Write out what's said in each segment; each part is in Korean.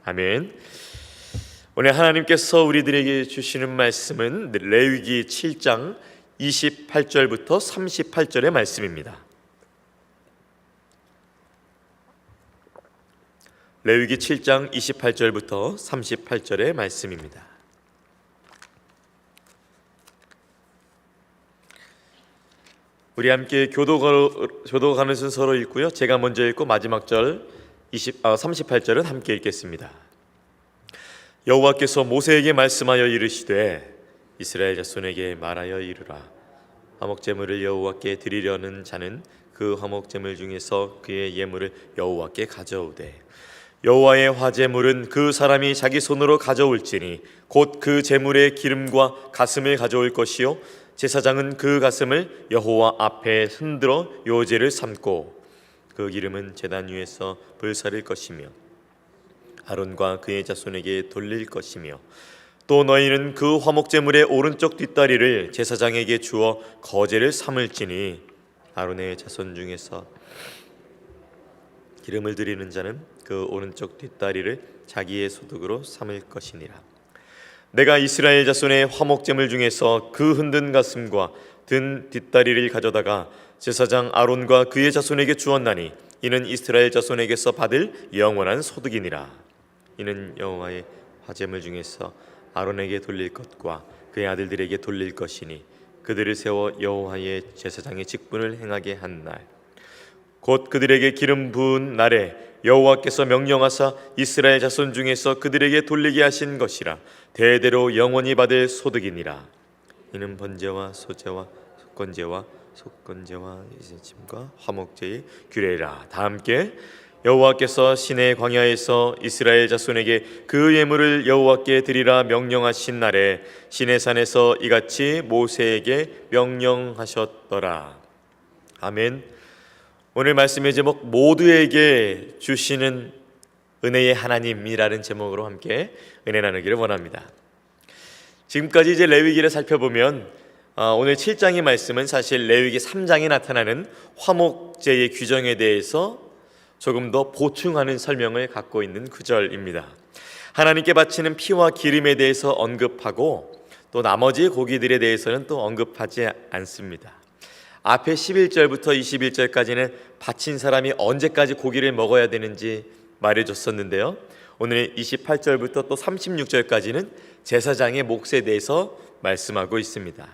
아멘. 오늘 하나님께서 우리들에게 주시는 말씀은 레위기 7장 28절부터 38절의 말씀입니다. 레위기 7장 28절부터 38절의 말씀입니다. 우리 함께 교도가는 순서로 읽고요. 제가 먼저 읽고 마지막 절 38절은 함께 읽겠습니다. 여호와께서 모세에게 말씀하여 이르시되 이스라엘 자손에게 말하여 이르라. 화목제물을 여호와께 드리려는 자는 그 화목제물 중에서 그의 예물을 여호와께 가져오되 여호와의 화제물은 그 사람이 자기 손으로 가져올지니 곧 그 제물의 기름과 가슴을 가져올 것이요 제사장은 그 가슴을 여호와 앞에 흔들어 요제를 삼고 그 기름은 제단 위에서 불사를 것이며 아론과 그의 자손에게 돌릴 것이며 또 너희는 그 화목제물의 오른쪽 뒷다리를 제사장에게 주어 거제를 삼을지니 아론의 자손 중에서 기름을 드리는 자는 그 오른쪽 뒷다리를 자기의 소득으로 삼을 것이니라. 내가 이스라엘 자손의 화목제물 중에서 그 흔든 가슴과 든 뒷다리를 가져다가 제사장 아론과 그의 자손에게 주었나니 이는 이스라엘 자손에게서 받을 영원한 소득이니라. 이는 여호와의 화제물 중에서 아론에게 돌릴 것과 그의 아들들에게 돌릴 것이니 그들을 세워 여호와의 제사장의 직분을 행하게 한 날 곧 그들에게 기름 부은 날에 여호와께서 명령하사 이스라엘 자손 중에서 그들에게 돌리게 하신 것이라. 대대로 영원히 받을 소득이니라. 이는 번제와 소제와 속건제와 이제짐과 화목제의 규례라. 다 함께 여호와께서 시내 광야에서 이스라엘 자손에게 그 예물을 여호와께 드리라 명령하신 날에 시내산에서 이같이 모세에게 명령하셨더라. 아멘. 오늘 말씀의 제목 모두에게 주시는 은혜의 하나님이라는 제목으로 함께 은혜 나누기를 원합니다. 지금까지 이제 레위기를 살펴보면 오늘 7장의 말씀은 사실 레위기 3장에 나타나는 화목제의 규정에 대해서 조금 더 보충하는 설명을 갖고 있는 구절입니다. 하나님께 바치는 피와 기름에 대해서 언급하고 또 나머지 고기들에 대해서는 또 언급하지 않습니다. 앞에 11절부터 21절까지는 바친 사람이 언제까지 고기를 먹어야 되는지 말해줬었는데요. 오늘 28절부터 또 36절까지는 제사장의 몫에 대해서 말씀하고 있습니다.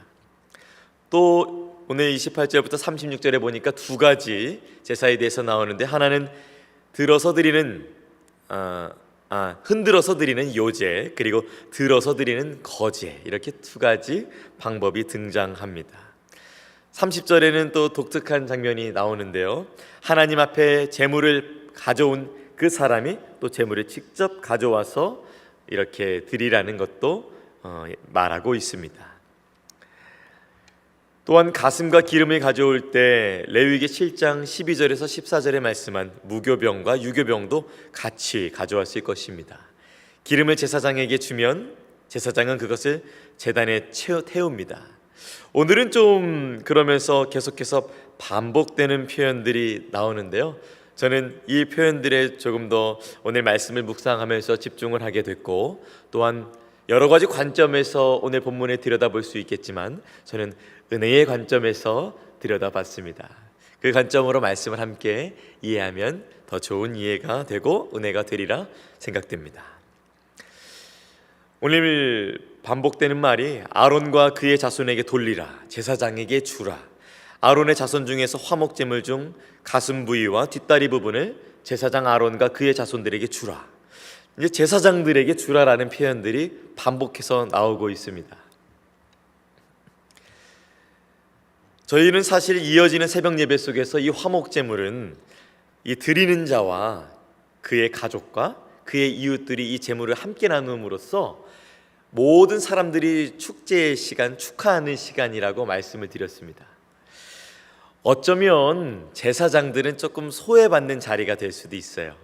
또 오늘 28절부터 36절에 보니까 두 가지 제사에 대해서 나오는데 하나는 들어서 드리는 흔들어서 드리는 요제, 그리고 들어서 드리는 거제, 이렇게 두 가지 방법이 등장합니다. 30절에는 또 독특한 장면이 나오는데요. 하나님 앞에 제물을 가져온 그 사람이 또 제물을 직접 가져와서 이렇게 드리라는 것도 말하고 있습니다. 또한 가슴과 기름을 가져올 때 레위기 7장 12절에서 14절에 말씀한 무교병과 유교병도 같이 가져왔을 것입니다. 기름을 제사장에게 주면 제사장은 그것을 제단에 태웁니다. 오늘은 좀 그러면서 계속해서 반복되는 표현들이 나오는데요. 저는 이 표현들에 조금 더 오늘 말씀을 묵상하면서 집중을 하게 됐고, 또한 여러 가지 관점에서 오늘 본문에 들여다볼 수 있겠지만 저는 은혜의 관점에서 들여다봤습니다. 그 관점으로 말씀을 함께 이해하면 더 좋은 이해가 되고 은혜가 되리라 생각됩니다. 오늘 반복되는 말이 아론과 그의 자손에게 돌리라, 제사장에게 주라. 아론의 자손 중에서 화목제물 중 가슴 부위와 뒷다리 부분을 제사장 아론과 그의 자손들에게 주라. 이제 제사장들에게 주라라는 표현들이 반복해서 나오고 있습니다. 저희는 사실 이어지는 새벽 예배 속에서 이 화목제물은 이 드리는 자와 그의 가족과 그의 이웃들이 이 제물을 함께 나눔으로써 모든 사람들이 축제의 시간, 축하하는 시간이라고 말씀을 드렸습니다. 어쩌면 제사장들은 조금 소외받는 자리가 될 수도 있어요.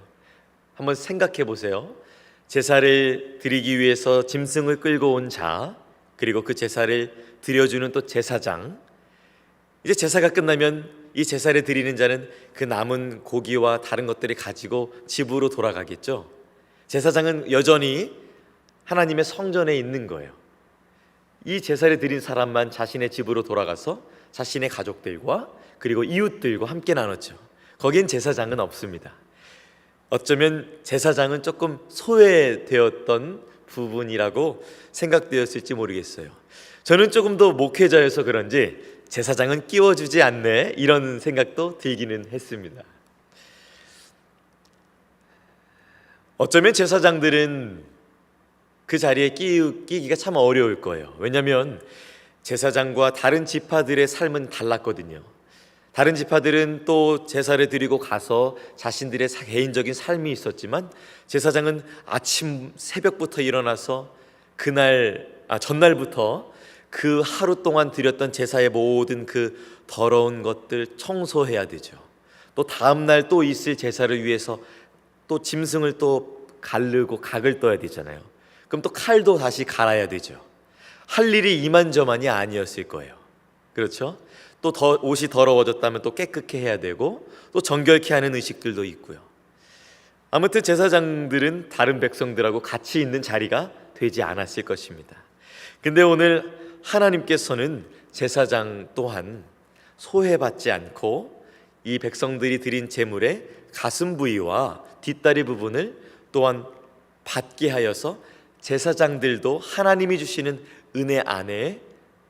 한번 생각해 보세요. 제사를 드리기 위해서 짐승을 끌고 온 자, 그리고 그 제사를 드려주는 또 제사장. 이제 제사가 끝나면 이 제사를 드리는 자는 그 남은 고기와 다른 것들을 가지고 집으로 돌아가겠죠. 제사장은 여전히 하나님의 성전에 있는 거예요. 이 제사를 드린 사람만 자신의 집으로 돌아가서 자신의 가족들과 그리고 이웃들과 함께 나눴죠. 거긴 제사장은 없습니다. 어쩌면 제사장은 조금 소외되었던 부분이라고 생각되었을지 모르겠어요. 저는 조금 더 목회자여서 그런지 제사장은 끼워주지 않네, 이런 생각도 들기는 했습니다. 어쩌면 제사장들은 그 자리에 끼기가 참 어려울 거예요. 왜냐하면 제사장과 다른 지파들의 삶은 달랐거든요. 다른 지파들은 또 제사를 드리고 가서 자신들의 개인적인 삶이 있었지만 제사장은 아침 새벽부터 일어나서 전날부터 그 하루 동안 드렸던 제사의 모든 그 더러운 것들 청소해야 되죠. 또 다음 날 또 있을 제사를 위해서 또 짐승을 또 가르고 각을 떠야 되잖아요. 그럼 또 칼도 다시 갈아야 되죠. 할 일이 이만저만이 아니었을 거예요. 그렇죠? 또 옷이 더러워졌다면 또 깨끗게 해야 되고 또 정결케 하는 의식들도 있고요. 아무튼 제사장들은 다른 백성들하고 같이 있는 자리가 되지 않았을 것입니다. 근데 오늘 하나님께서는 제사장 또한 소외받지 않고 이 백성들이 드린 제물의 가슴 부위와 뒷다리 부분을 또한 받게 하여서 제사장들도 하나님이 주시는 은혜 안에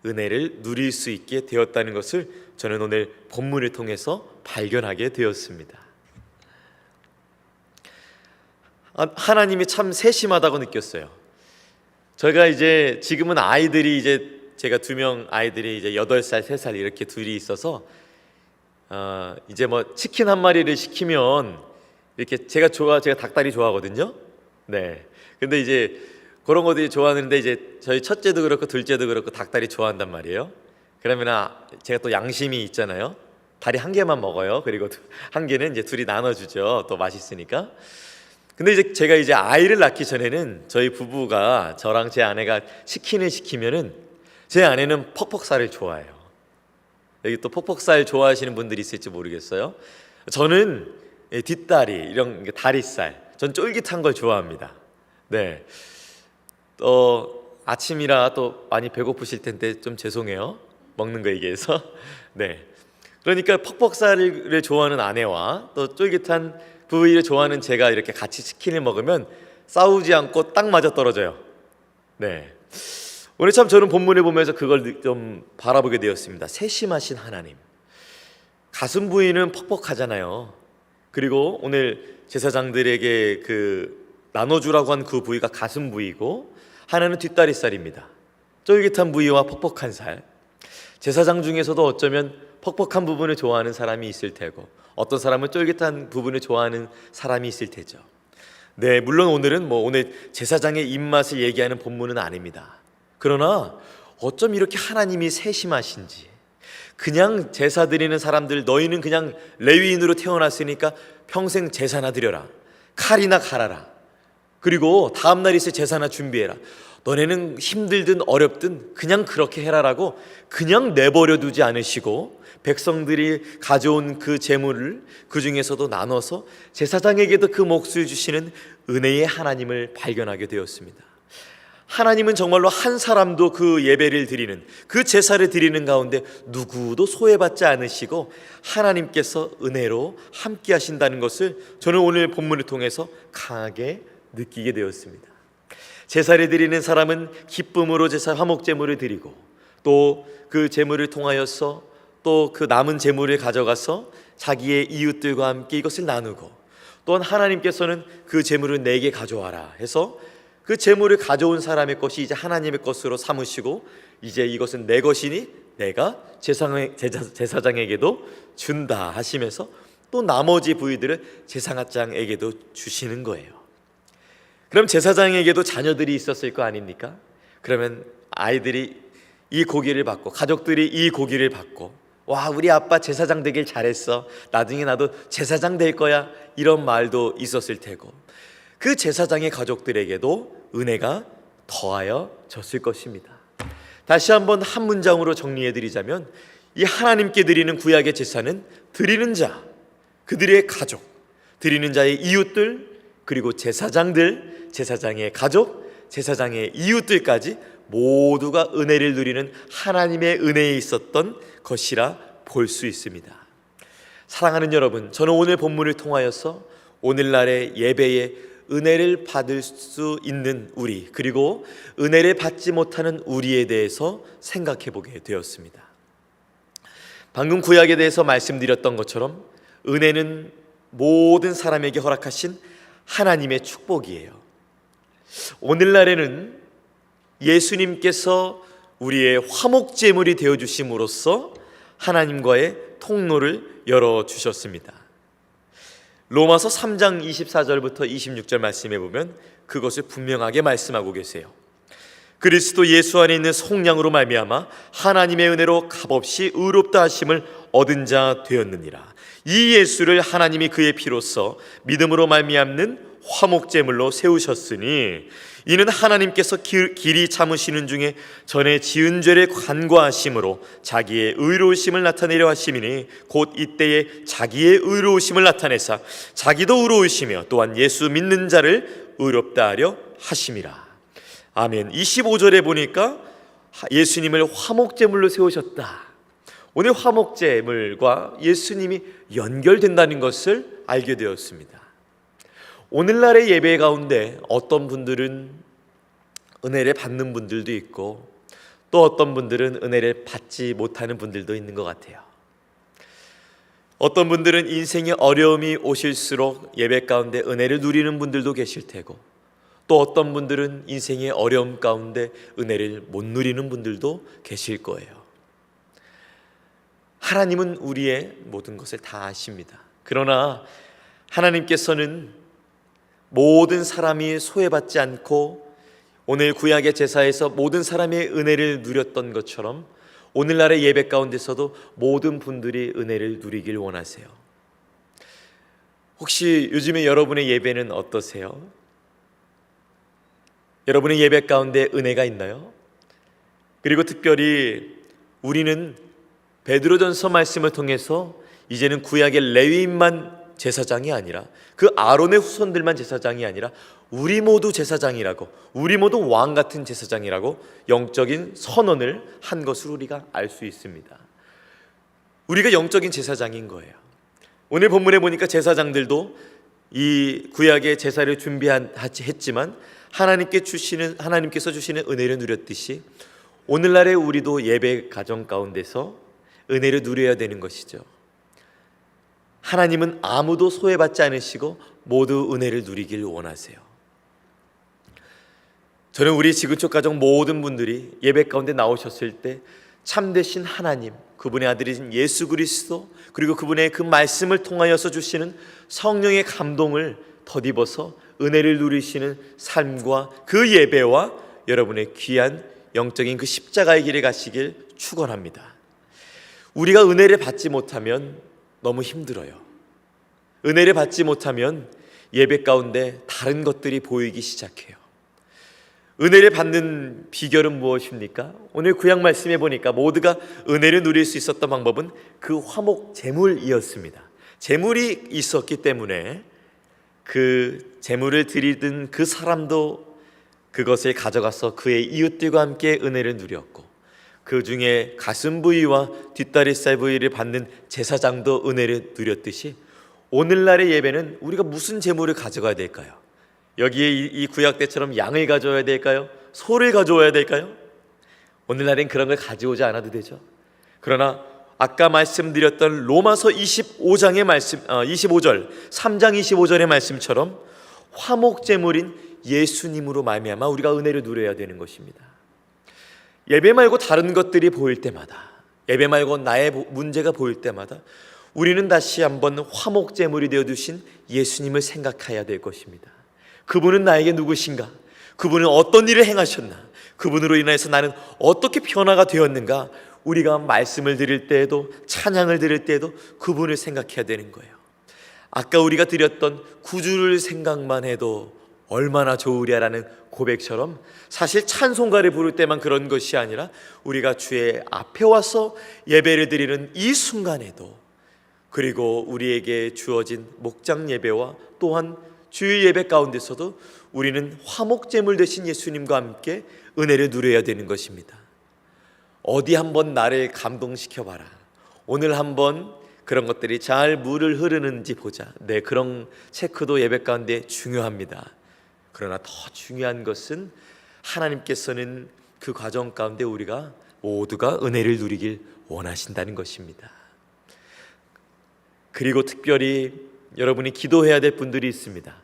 은혜를 누릴 수 있게 되었다는 것을 저는 오늘 본문을 통해서 발견하게 되었습니다. 하나님이 참 세심하다고 느꼈어요. 저희가 이제 지금은 아이들이 이제 제가 2명 아이들이 이제 8살, 3살 이렇게 둘이 있어서 이제 뭐 치킨 한 마리를 시키면 이렇게 제가 닭다리 좋아하거든요. 네. 근데 이제 그런 것들이 좋아하는데 이제 저희 첫째도 그렇고 둘째도 그렇고 닭다리 좋아한단 말이에요. 그러면 제가 또 양심이 있잖아요. 다리 한 개만 먹어요. 그리고 한 개는 이제 둘이 나눠주죠. 또 맛있으니까. 근데 이제 제가 이제 아이를 낳기 전에는 저희 부부가 저랑 제 아내가 치킨을 시키면은 제 아내는 퍽퍽살을 좋아해요. 여기 또 퍽퍽살 좋아하시는 분들이 있을지 모르겠어요. 저는 뒷다리, 이런 다리살, 전 쫄깃한 걸 좋아합니다. 네. 아침이라 또 많이 배고프실 텐데 좀 죄송해요. 먹는 거 얘기해서. 네. 그러니까 퍽퍽살을 좋아하는 아내와 또 쫄깃한 부위를 좋아하는 제가 이렇게 같이 치킨을 먹으면 싸우지 않고 딱 맞아 떨어져요. 네. 오늘 참 저는 본문을 보면서 그걸 좀 바라보게 되었습니다. 세심하신 하나님. 가슴 부위는 퍽퍽하잖아요. 그리고 오늘 제사장들에게 나눠주라고 한 그 부위가 가슴 부위고 하나는 뒷다리살입니다. 쫄깃한 부위와 퍽퍽한 살. 제사장 중에서도 어쩌면 퍽퍽한 부분을 좋아하는 사람이 있을 테고 어떤 사람은 쫄깃한 부분을 좋아하는 사람이 있을 테죠. 네, 물론 오늘은 오늘 제사장의 입맛을 얘기하는 본문은 아닙니다. 그러나 어쩜 이렇게 하나님이 세심하신지, 그냥 제사 드리는 사람들, 너희는 그냥 레위인으로 태어났으니까 평생 제사나 드려라, 칼이나 갈아라, 그리고 다음날 있을 제사나 준비해라, 너네는 힘들든 어렵든 그냥 그렇게 해라라고 그냥 내버려 두지 않으시고 백성들이 가져온 그 제물을 그 중에서도 나눠서 제사장에게도 그 몫을 주시는 은혜의 하나님을 발견하게 되었습니다. 하나님은 정말로 한 사람도 그 예배를 드리는, 그 제사를 드리는 가운데 누구도 소외받지 않으시고 하나님께서 은혜로 함께 하신다는 것을 저는 오늘 본문을 통해서 강하게 느끼게 되었습니다. 제사를 드리는 사람은 기쁨으로 화목 제물을 드리고 또 그 제물을 통하여서 또 그 남은 제물을 가져가서 자기의 이웃들과 함께 이것을 나누고, 또한 하나님께서는 그 제물을 내게 가져와라 해서 그 제물을 가져온 사람의 것이 이제 하나님의 것으로 삼으시고 이제 이것은 내 것이니 내가 제사장에게도 준다 하시면서 또 나머지 부위들을 제사장에게도 주시는 거예요. 그럼 제사장에게도 자녀들이 있었을 거 아닙니까? 그러면 아이들이 이 고기를 받고 가족들이 이 고기를 받고, 와, 우리 아빠 제사장 되길 잘했어, 나중에 나도 제사장 될 거야, 이런 말도 있었을 테고 그 제사장의 가족들에게도 은혜가 더하여졌을 것입니다. 다시 한번 한 문장으로 정리해 드리자면 이 하나님께 드리는 구약의 제사는 드리는 자, 그들의 가족, 드리는 자의 이웃들, 그리고 제사장들, 제사장의 가족, 제사장의 이웃들까지 모두가 은혜를 누리는 하나님의 은혜에 있었던 것이라 볼 수 있습니다. 사랑하는 여러분, 저는 오늘 본문을 통하여서 오늘날의 예배에 은혜를 받을 수 있는 우리, 그리고 은혜를 받지 못하는 우리에 대해서 생각해 보게 되었습니다. 방금 구약에 대해서 말씀드렸던 것처럼 은혜는 모든 사람에게 허락하신 하나님의 축복이에요. 오늘날에는 예수님께서 우리의 화목제물이 되어주심으로써 하나님과의 통로를 열어주셨습니다. 로마서 3장 24절부터 26절 말씀해 보면 그것을 분명하게 말씀하고 계세요. 그리스도 예수 안에 있는 속량으로 말미암아 하나님의 은혜로 값없이 의롭다 하심을 얻은 자 되었느니라. 이 예수를 하나님이 그의 피로써 믿음으로 말미암는 화목제물로 세우셨으니 이는 하나님께서 길이 참으시는 중에 전에 지은 죄를 간과하심으로 자기의 의로우심을 나타내려 하심이니 곧 이때에 자기의 의로우심을 나타내사 자기도 의로우시며 또한 예수 믿는 자를 의롭다 하려 하심이라. 아멘. 25절에 보니까 예수님을 화목제물로 세우셨다. 오늘 화목제물과 예수님이 연결된다는 것을 알게 되었습니다. 오늘날의 예배 가운데 어떤 분들은 은혜를 받는 분들도 있고 또 어떤 분들은 은혜를 받지 못하는 분들도 있는 것 같아요. 어떤 분들은 인생의 어려움이 오실수록 예배 가운데 은혜를 누리는 분들도 계실 테고 또 어떤 분들은 인생의 어려움 가운데 은혜를 못 누리는 분들도 계실 거예요. 하나님은 우리의 모든 것을 다 아십니다. 그러나 하나님께서는 모든 사람이 소외받지 않고 오늘 구약의 제사에서 모든 사람의 은혜를 누렸던 것처럼 오늘날의 예배 가운데서도 모든 분들이 은혜를 누리길 원하세요. 혹시 요즘에 여러분의 예배는 어떠세요? 여러분의 예배 가운데 은혜가 있나요? 그리고 특별히 우리는 베드로전서 말씀을 통해서 이제는 구약의 레위인만 제사장이 아니라 그 아론의 후손들만 제사장이 아니라 우리 모두 제사장이라고, 우리 모두 왕 같은 제사장이라고 영적인 선언을 한 것을 우리가 알 수 있습니다. 우리가 영적인 제사장인 거예요. 오늘 본문에 보니까 제사장들도 이 구약의 제사를 준비했지만 하나님께서 주시는 은혜를 누렸듯이 오늘날의 우리도 예배 가정 가운데서 은혜를 누려야 되는 것이죠. 하나님은 아무도 소외받지 않으시고 모두 은혜를 누리길 원하세요. 저는 우리 지구촌 가정 모든 분들이 예배 가운데 나오셨을 때 참되신 하나님, 그분의 아들이신 예수 그리스도, 그리고 그분의 그 말씀을 통하여서 주시는 성령의 감동을 덧입어서 은혜를 누리시는 삶과 그 예배와 여러분의 귀한 영적인 그 십자가의 길을 가시길 축원합니다. 우리가 은혜를 받지 못하면 너무 힘들어요. 은혜를 받지 못하면 예배 가운데 다른 것들이 보이기 시작해요. 은혜를 받는 비결은 무엇입니까? 오늘 구약 말씀에 보니까 모두가 은혜를 누릴 수 있었던 방법은 그 화목 제물이었습니다. 제물이 있었기 때문에 그 제물을 드리던 그 사람도 그것을 가져가서 그의 이웃들과 함께 은혜를 누렸고 그 중에 가슴 부위와 뒷다리살 부위를 받는 제사장도 은혜를 누렸듯이 오늘날의 예배는 우리가 무슨 제물을 가져가야 될까요? 여기에 이 구약 때처럼 양을 가져와야 될까요? 소를 가져와야 될까요? 오늘날엔 그런 걸 가져오지 않아도 되죠. 그러나 아까 말씀드렸던 로마서 25장의 말씀, 25절, 3장 25절의 말씀처럼 화목제물인 예수님으로 말미암아 우리가 은혜를 누려야 되는 것입니다. 예배 말고 다른 것들이 보일 때마다, 예배 말고 나의 문제가 보일 때마다 우리는 다시 한번 화목제물이 되어주신 예수님을 생각해야 될 것입니다. 그분은 나에게 누구신가? 그분은 어떤 일을 행하셨나? 그분으로 인해서 나는 어떻게 변화가 되었는가? 우리가 말씀을 드릴 때에도 찬양을 드릴 때에도 그분을 생각해야 되는 거예요. 아까 우리가 드렸던 구주를 생각만 해도 얼마나 좋으랴라는 고백처럼 사실 찬송가를 부를 때만 그런 것이 아니라 우리가 주의 앞에 와서 예배를 드리는 이 순간에도, 그리고 우리에게 주어진 목장 예배와 또한 주일 예배 가운데서도 우리는 화목제물 되신 예수님과 함께 은혜를 누려야 되는 것입니다. 어디 한번 나를 감동시켜봐라. 오늘 한번 그런 것들이 잘 물을 흐르는지 보자. 네, 그런 체크도 예배 가운데 중요합니다. 그러나 더 중요한 것은 하나님께서는 그 과정 가운데 우리가 모두가 은혜를 누리길 원하신다는 것입니다. 그리고 특별히 여러분이 기도해야 될 분들이 있습니다.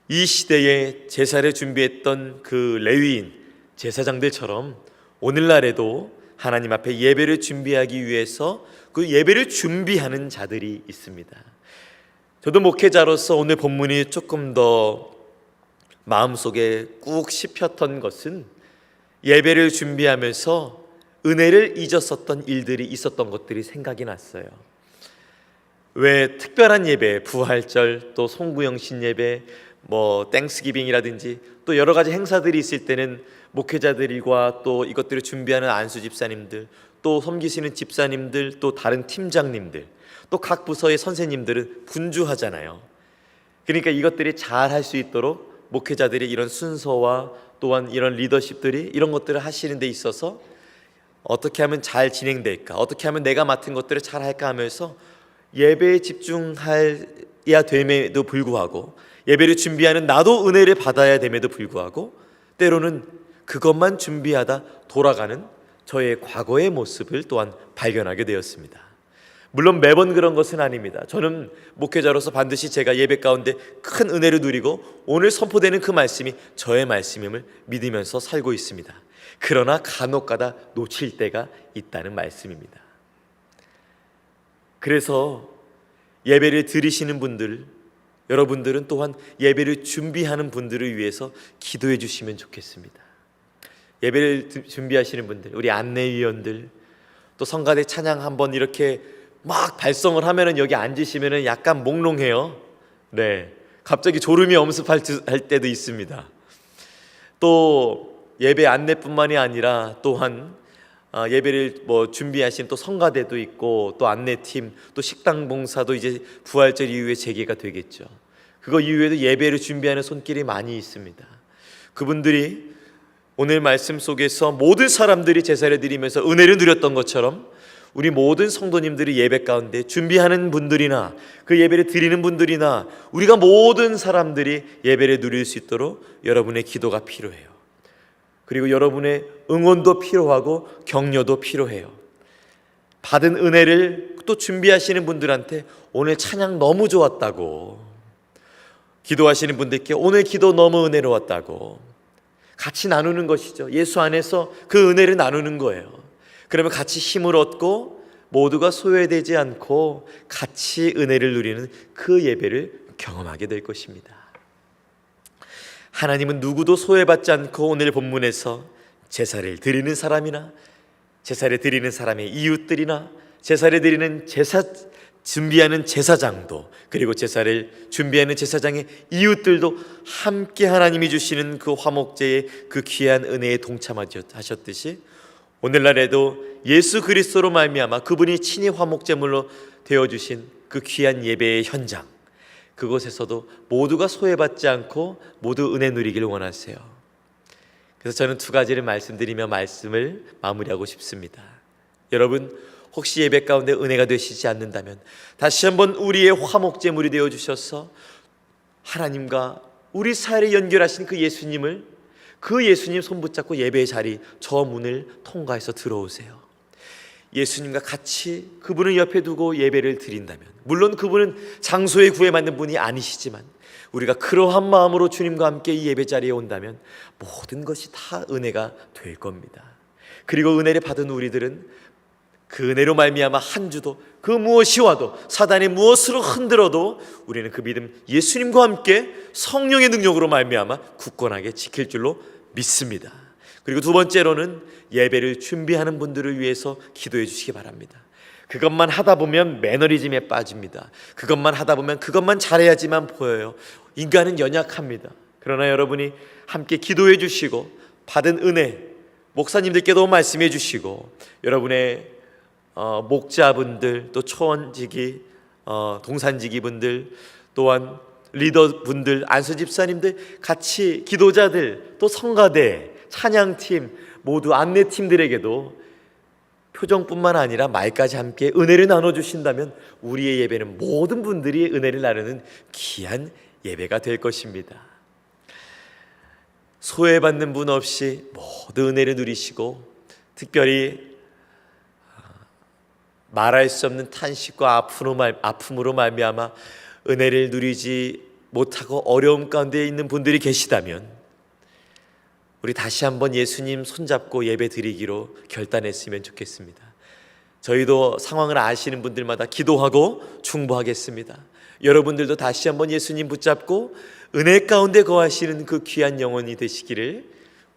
이 시대에 제사를 준비했던 그 레위인 제사장들처럼 오늘날에도 하나님 앞에 예배를 준비하기 위해서 그 예배를 준비하는 자들이 있습니다. 저도 목회자로서 오늘 본문이 조금 더 마음속에 꾹 씹혔던 것은 예배를 준비하면서 은혜를 잊었었던 일들이 있었던 것들이 생각이 났어요. 왜 특별한 예배, 부활절, 또 송구영신 예배, 땡스기빙이라든지 또 여러 가지 행사들이 있을 때는 목회자들과 또 이것들을 준비하는 안수 집사님들, 또 섬기시는 집사님들, 또 다른 팀장님들, 또 각 부서의 선생님들은 분주하잖아요. 그러니까 이것들이 잘 할 수 있도록 목회자들이 이런 순서와 또한 이런 리더십들이 이런 것들을 하시는 데 있어서 어떻게 하면 잘 진행될까, 어떻게 하면 내가 맡은 것들을 잘 할까 하면서 예배에 집중해야 됨에도 불구하고, 예배를 준비하는 나도 은혜를 받아야 됨에도 불구하고 때로는 그것만 준비하다 돌아가는 저의 과거의 모습을 또한 발견하게 되었습니다. 물론 매번 그런 것은 아닙니다. 저는 목회자로서 반드시 제가 예배 가운데 큰 은혜를 누리고 오늘 선포되는 그 말씀이 저의 말씀임을 믿으면서 살고 있습니다. 그러나 간혹가다 놓칠 때가 있다는 말씀입니다. 그래서 예배를 드리시는 분들, 여러분들은 또한 예배를 준비하는 분들을 위해서 기도해 주시면 좋겠습니다. 예배를 준비하시는 분들, 우리 안내위원들, 또 성가대 찬양 한번 이렇게 막 발성을 하면은 여기 앉으시면은 약간 몽롱해요. 네, 갑자기 졸음이 엄습할 때도 있습니다. 또 예배 안내뿐만이 아니라 또한 예배를 준비하신 또 성가대도 있고 또 안내팀, 또 식당 봉사도 이제 부활절 이후에 재개가 되겠죠. 그거 이후에도 예배를 준비하는 손길이 많이 있습니다. 그분들이 오늘 말씀 속에서 모든 사람들이 제사를 드리면서 은혜를 누렸던 것처럼 우리 모든 성도님들이 예배 가운데 준비하는 분들이나 그 예배를 드리는 분들이나 우리가 모든 사람들이 예배를 누릴 수 있도록 여러분의 기도가 필요해요. 그리고 여러분의 응원도 필요하고 격려도 필요해요. 받은 은혜를 또 준비하시는 분들한테 오늘 찬양 너무 좋았다고, 기도하시는 분들께 오늘 기도 너무 은혜로웠다고 같이 나누는 것이죠. 예수 안에서 그 은혜를 나누는 거예요. 그러면 같이 힘을 얻고 모두가 소외되지 않고 같이 은혜를 누리는 그 예배를 경험하게 될 것입니다. 하나님은 누구도 소외받지 않고 오늘 본문에서 제사를 드리는 사람이나 제사를 드리는 사람의 이웃들이나 제사를 드리는 준비하는 제사장도, 그리고 제사를 준비하는 제사장의 이웃들도 함께 하나님이 주시는 그 화목제의 그 귀한 은혜에 동참하셨듯이 오늘날에도 예수 그리스도로 말미암아 그분이 친히 화목제물로 되어주신 그 귀한 예배의 현장, 그곳에서도 모두가 소외받지 않고 모두 은혜 누리기를 원하세요. 그래서 저는 두 가지를 말씀드리며 말씀을 마무리하고 싶습니다. 여러분, 혹시 예배 가운데 은혜가 되시지 않는다면 다시 한번 우리의 화목제물이 되어주셔서 하나님과 우리 사이를 연결하신 그 예수님을, 그 예수님 손 붙잡고 예배의 자리 저 문을 통과해서 들어오세요. 예수님과 같이 그분을 옆에 두고 예배를 드린다면, 물론 그분은 장소에 구애 받는 분이 아니시지만 우리가 그러한 마음으로 주님과 함께 이 예배 자리에 온다면 모든 것이 다 은혜가 될 겁니다. 그리고 은혜를 받은 우리들은 그 은혜로 말미암아 한 주도 그 무엇이 와도 사단이 무엇으로 흔들어도 우리는 그 믿음 예수님과 함께 성령의 능력으로 말미암아 굳건하게 지킬 줄로 믿습니다. 그리고 두 번째로는 예배를 준비하는 분들을 위해서 기도해 주시기 바랍니다. 그것만 하다 보면 매너리즘에 빠집니다. 그것만 하다 보면 그것만 잘해야지만 보여요. 인간은 연약합니다. 그러나 여러분이 함께 기도해 주시고 받은 은혜, 목사님들께도 말씀해 주시고 여러분의 목자분들, 또 초원지기, 동산지기 분들, 또한 리더분들, 안수 집사님들, 같이 기도자들, 또 성가대, 찬양팀, 모두 안내팀들에게도 표정뿐만 아니라 말까지 함께 은혜를 나눠주신다면 우리의 예배는 모든 분들이 은혜를 나누는 귀한 예배가 될 것입니다. 소외받는 분 없이 모두 은혜를 누리시고, 특별히 말할 수 없는 탄식과 아픔으로 말미암아 은혜를 누리지 못하고 어려움 가운데 있는 분들이 계시다면 우리 다시 한번 예수님 손잡고 예배 드리기로 결단했으면 좋겠습니다. 저희도 상황을 아시는 분들마다 기도하고 중보하겠습니다. 여러분들도 다시 한번 예수님 붙잡고 은혜 가운데 거하시는 그 귀한 영혼이 되시기를,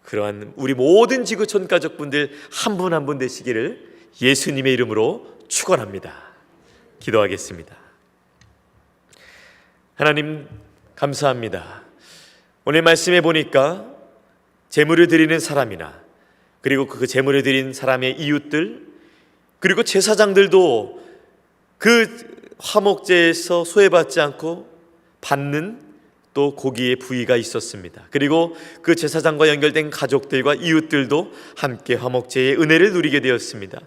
그러한 우리 모든 지구촌 가족분들 한 분 한 분 되시기를 예수님의 이름으로 축원합니다. 기도하겠습니다. 하나님 감사합니다. 오늘 말씀해 보니까 제물을 드리는 사람이나, 그리고 그 제물을 드린 사람의 이웃들, 그리고 제사장들도 그 화목제에서 소외받지 않고 받는 또 고기의 부위가 있었습니다. 그리고 그 제사장과 연결된 가족들과 이웃들도 함께 화목제의 은혜를 누리게 되었습니다.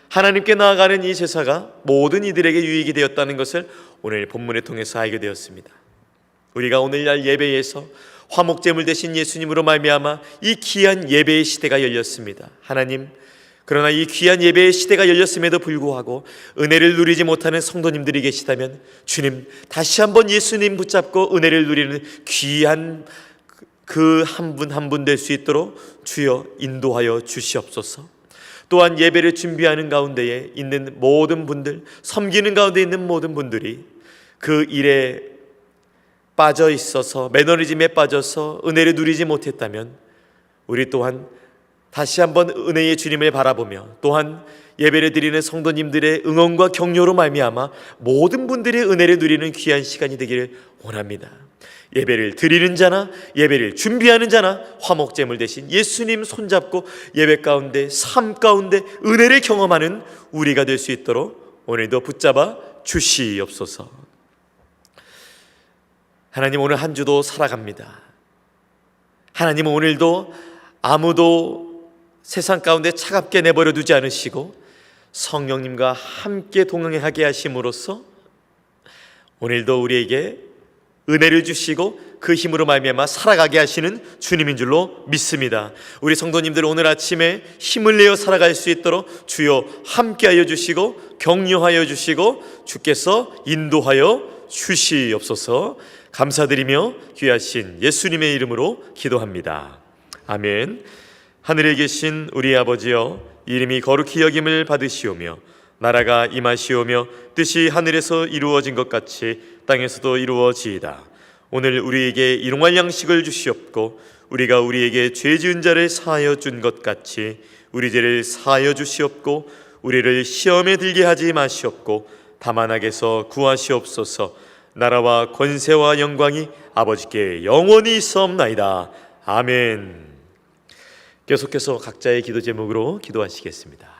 하나님께 나아가는 이 제사가 모든 이들에게 유익이 되었다는 것을 오늘 본문을 통해서 알게 되었습니다. 우리가 오늘날 예배에서 화목제물 대신 예수님으로 말미암아 이 귀한 예배의 시대가 열렸습니다. 하나님, 그러나 이 귀한 예배의 시대가 열렸음에도 불구하고 은혜를 누리지 못하는 성도님들이 계시다면 주님, 다시 한번 예수님 붙잡고 은혜를 누리는 귀한 그 한 분 한 분 될 수 있도록 주여 인도하여 주시옵소서. 또한 예배를 준비하는 가운데에 있는 모든 분들, 섬기는 가운데 있는 모든 분들이 그 일에 빠져 있어서, 매너리즘에 빠져서 은혜를 누리지 못했다면 우리 또한 다시 한번 은혜의 주님을 바라보며, 또한 예배를 드리는 성도님들의 응원과 격려로 말미암아 모든 분들이 은혜를 누리는 귀한 시간이 되기를 원합니다. 예배를 드리는 자나 예배를 준비하는 자나 화목제물 대신 예수님 손잡고 예배 가운데, 삶 가운데 은혜를 경험하는 우리가 될 수 있도록 오늘도 붙잡아 주시옵소서. 하나님, 오늘 한 주도 살아갑니다. 하나님은 오늘도 아무도 세상 가운데 차갑게 내버려 두지 않으시고 성령님과 함께 동행하게 하심으로써 오늘도 우리에게 은혜를 주시고 그 힘으로 말미암아 살아가게 하시는 주님인 줄로 믿습니다. 우리 성도님들 오늘 아침에 힘을 내어 살아갈 수 있도록 주여 함께하여 주시고 격려하여 주시고 주께서 인도하여 주시옵소서. 감사드리며 귀하신 예수님의 이름으로 기도합니다. 아멘. 하늘에 계신 우리 아버지여, 이름이 거룩히 여김을 받으시오며 나라가 임하시오며 뜻이 하늘에서 이루어진 것 같이 땅에서도 이루어지이다. 오늘 우리에게 일용할 양식을 주시옵고 우리가 우리에게 죄 지은 자를 사하여 준 것 같이 우리 죄를 사하여 주시옵고 우리를 시험에 들게 하지 마시옵고 다만 악에서 구하시옵소서. 나라와 권세와 영광이 아버지께 영원히 있사옵나이다. 아멘. 계속해서 각자의 기도 제목으로 기도하시겠습니다.